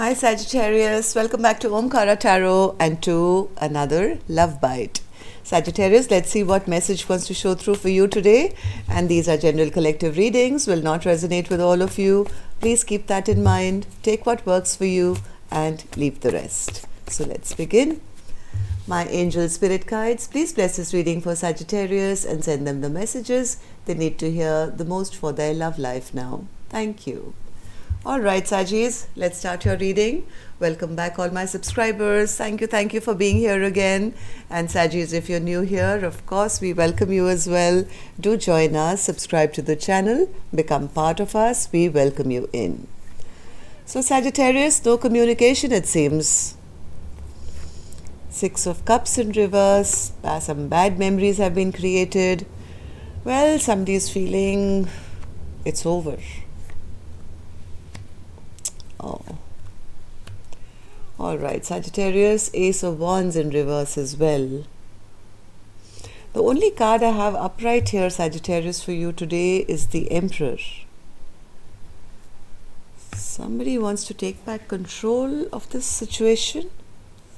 Hi Sagittarius, welcome back to Omkara Tarot and to another Love Bite. Sagittarius, let's see what message wants to show through for you today. And these are general collective readings, will not resonate with all of you. Please keep that in mind, take what works for you and leave the rest. So let's begin. My angel spirit guides, please bless this reading for Sagittarius and send them the messages they need to hear the most for their love life now. Thank you. Alright Sagis, let's start your reading. Welcome back all my subscribers. Thank you for being here again. And Sagis, if you're new here, of course we welcome you as well. Do join us, subscribe to the channel, become part of us. We welcome you in. So Sagittarius, no communication it seems. Six of Cups in reverse. Some bad memories have been created. Well, somebody's feeling it's over. Oh. Alright, Sagittarius, Ace of Wands in reverse as well. The only card I have upright here, Sagittarius, for you today is the Emperor. Somebody wants to take back control of this situation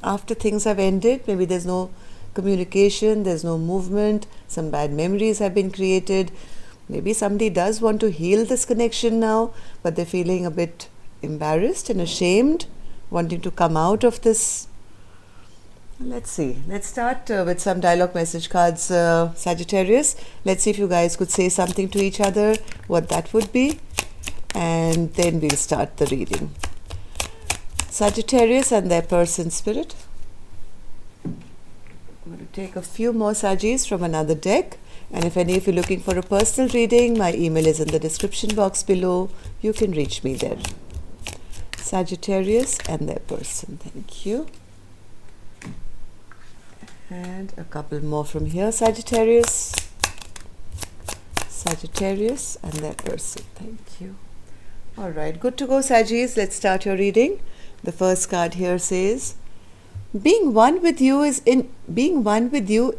after things have ended. Maybe there's no communication, there's no movement, some bad memories have been created. Maybe somebody does want to heal this connection now, but they're feeling a bit embarrassed and ashamed, wanting to come out of this. Let's see. Let's start with some dialogue message cards, Sagittarius. Let's see if you guys could say something to each other, what that would be, and then we'll start the reading. Sagittarius and their person spirit. I'm going to take a few more Saggis from another deck. And if any of you are looking for a personal reading, my email is in the description box below. You can reach me there. Sagittarius and their person. Thank you. And a couple more from here. Sagittarius. Sagittarius and their person. Thank you. Alright, good to go, Saggis. Let's start your reading. The first card here says, being one with you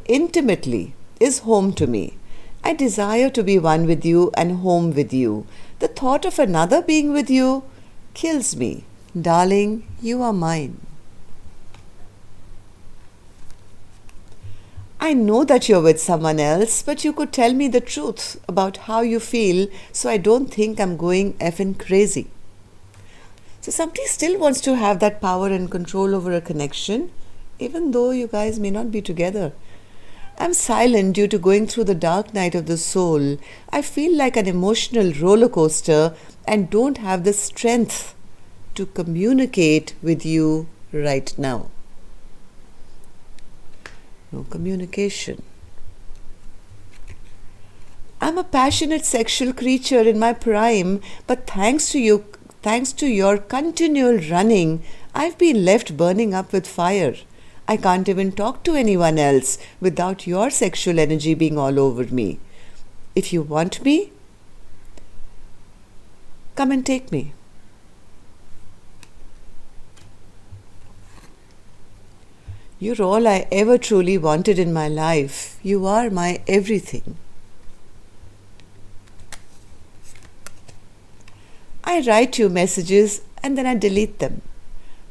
intimately is home to me. I desire to be one with you and home with you. The thought of another being with you kills me. Darling, you are mine. I know that you're with someone else, but you could tell me the truth about how you feel so I don't think I'm going effing crazy. So somebody still wants to have that power and control over a connection, even though you guys may not be together. I'm silent due to going through the dark night of the soul. I feel like an emotional roller coaster and don't have the strength to communicate with you right now. No communication. I'm a passionate sexual creature in my prime, but thanks to your continual running, I've been left burning up with fire. I can't even talk to anyone else without your sexual energy being all over me. If you want me, come and take me. You're all I ever truly wanted in my life. You are my everything. I write you messages and then I delete them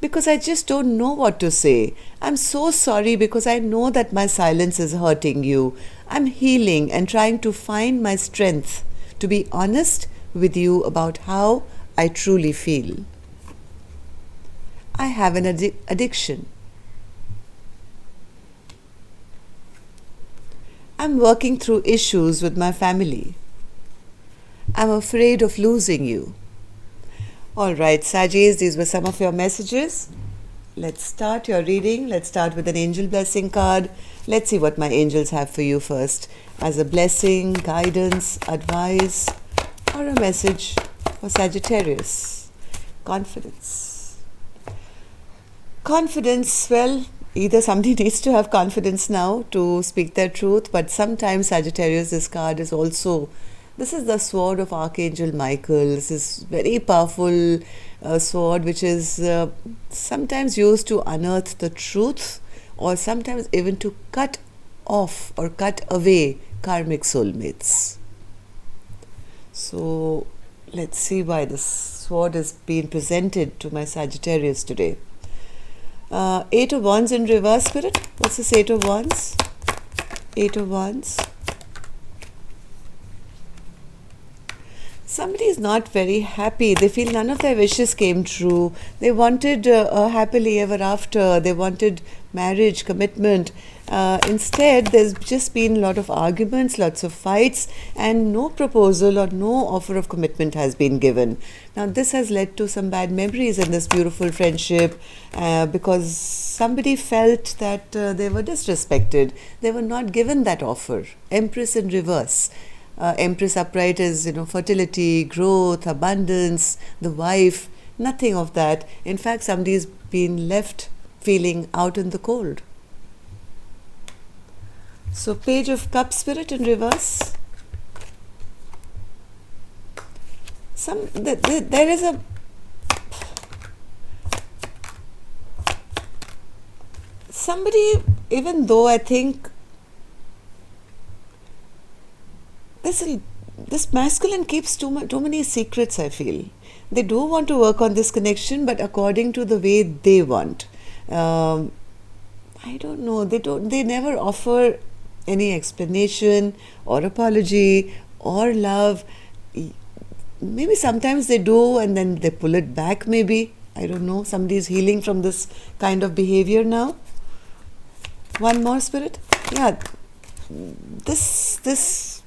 because I just don't know what to say. I'm so sorry because I know that my silence is hurting you. I'm healing and trying to find my strength to be honest with you about how I truly feel. I have an addiction. I'm working through issues with my family. I'm afraid of losing you. Alright, Saggis, these were some of your messages. Let's start your reading. Let's start with an angel blessing card. Let's see what my angels have for you first. As a blessing, guidance, advice, or a message for Sagittarius. Confidence. Confidence, well, either somebody needs to have confidence now to speak their truth, but sometimes Sagittarius, this card is also, this is the sword of Archangel Michael. This is very powerful sword which is sometimes used to unearth the truth or sometimes even to cut off or cut away karmic soulmates. So let's see why this sword is being presented to my Sagittarius today. Eight of Wands in reverse, Spirit. What's this Eight of Wands? Eight of Wands. Somebody is not very happy. They feel none of their wishes came true. They wanted a happily ever after. They wanted marriage, commitment. Instead, there's just been a lot of arguments, lots of fights, and no proposal or no offer of commitment has been given. Now, this has led to some bad memories in this beautiful friendship because somebody felt that they were disrespected. They were not given that offer. Empress in reverse. Empress upright is, fertility, growth, abundance, the wife, nothing of that. In fact, somebody's been left feeling out in the cold. So, Page of Cups, Spirit in reverse. There is a somebody, even though I think this masculine keeps too many secrets, I feel. They do want to work on this connection, but according to the way they want. I don't know. They never offer any explanation or apology or love. Maybe sometimes they do and then they pull it back, maybe. I don't know. Somebody is healing from this kind of behavior now. One more, Spirit. Yeah. This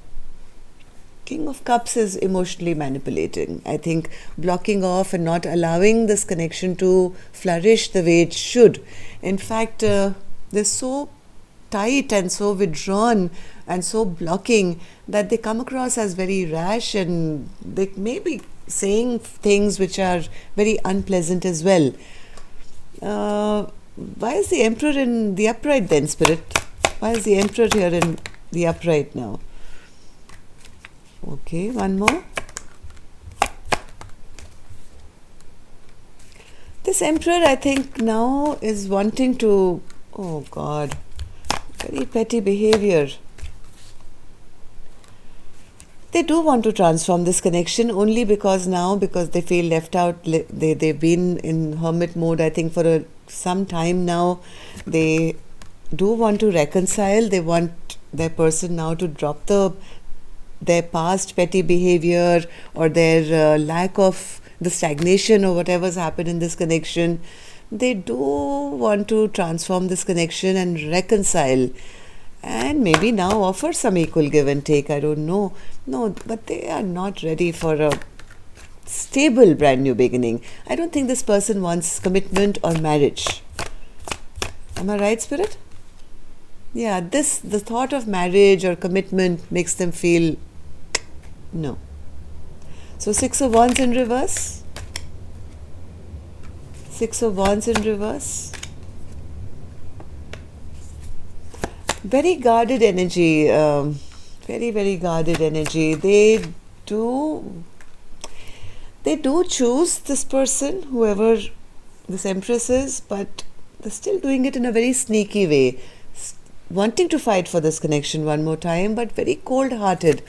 King of Cups is emotionally manipulating. I think blocking off and not allowing this connection to flourish the way it should. In fact, they're so tight and so withdrawn and so blocking that they come across as very rash, and they may be saying things which are very unpleasant as well. Why is the Emperor in the upright then, Spirit? Why is the Emperor here in the upright now? Okay, one more. This Emperor, I think, now is wanting to, oh God, very petty behavior. They do want to transform this connection only because they feel left out. They've been in hermit mode, I think, for some time now. They do want to reconcile. They want their person now to drop their past petty behavior or their lack of the stagnation or whatever's happened in this connection. They do want to transform this connection and reconcile, and maybe now offer some equal give and take. I don't know. No, but they are not ready for a stable brand new beginning. I don't think this person wants commitment or marriage. Am I right, Spirit? Yeah, the thought of marriage or commitment makes them feel no. So, Six of Wands in reverse. Six of Wands in reverse. Very guarded energy. Very, very guarded energy. They do choose this person, whoever this Empress is, but they're still doing it in a very sneaky way. Wanting to fight for this connection one more time, but very cold-hearted.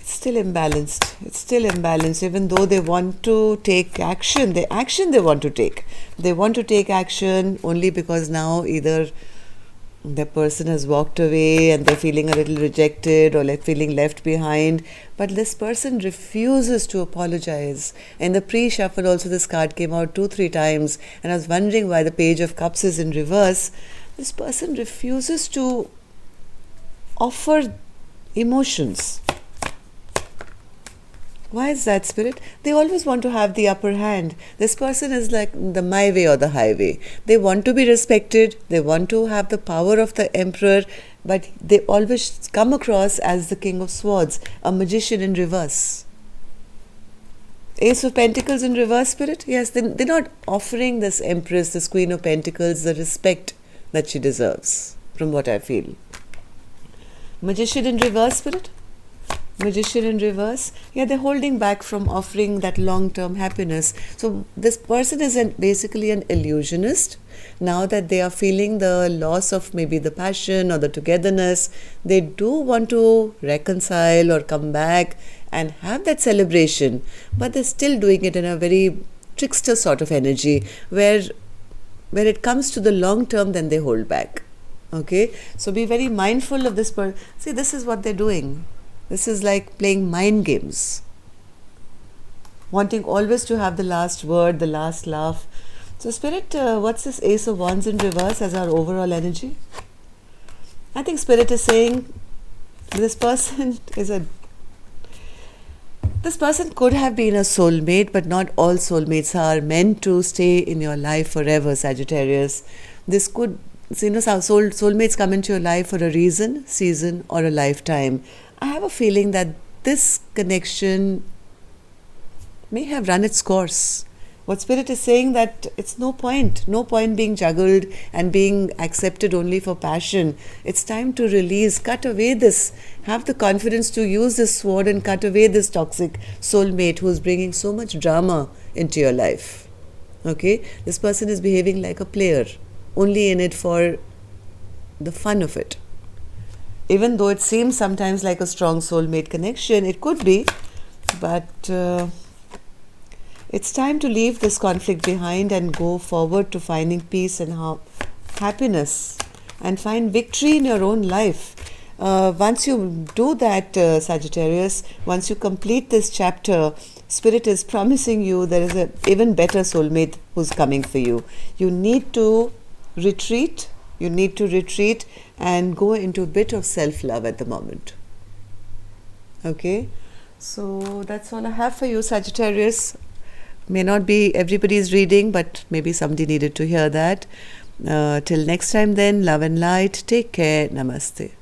Still imbalanced. It's still imbalanced, even though they want to take action. They want to take. They want to take action only because now either the person has walked away and they're feeling a little rejected or feeling left behind. But this person refuses to apologize. In the pre-shuffle also this card came out 2-3 times, and I was wondering why the Page of Cups is in reverse. This person refuses to offer emotions. Why is that, Spirit? They always want to have the upper hand. This person is like the my way or the highway. They want to be respected. They want to have the power of the Emperor, but they always come across as the King of Swords, a magician in reverse. Ace of Pentacles in reverse, Spirit? Yes, they're not offering this Empress, this Queen of Pentacles, the respect that she deserves, from what I feel. Magician in reverse, Spirit? Magician in reverse, yeah, they're holding back from offering that long-term happiness. So this person is basically an illusionist. Now that they are feeling the loss of maybe the passion or the togetherness, they do want to reconcile or come back and have that celebration, but they're still doing it in a very trickster sort of energy where it comes to the long term, then they hold back. Okay, so be very mindful of this person. See, this is what they're doing. This is like playing mind games, wanting always to have the last word, the last laugh. So Spirit, what's this Ace of Wands in reverse as our overall energy? I think Spirit is saying this person could have been a soulmate, but not all soulmates are meant to stay in your life forever, Sagittarius. This could, soulmates come into your life for a reason, season, or a lifetime. I have a feeling that this connection may have run its course. What Spirit is saying that it's no point being juggled and being accepted only for passion. It's time to release, cut away this, have the confidence to use this sword and cut away this toxic soulmate who's bringing so much drama into your life. Okay, this person is behaving like a player, only in it for the fun of it. Even though it seems sometimes like a strong soulmate connection, it could be, but it's time to leave this conflict behind and go forward to finding peace and happiness and find victory in your own life. Once you do that, Sagittarius, once you complete this chapter, Spirit is promising you there is an even better soulmate who's coming for you. You need to retreat. You need to retreat and go into a bit of self-love at the moment. Okay, so that's all I have for you, Sagittarius. May not be everybody's reading, but maybe somebody needed to hear that. Till next time then, love and light. Take care. Namaste.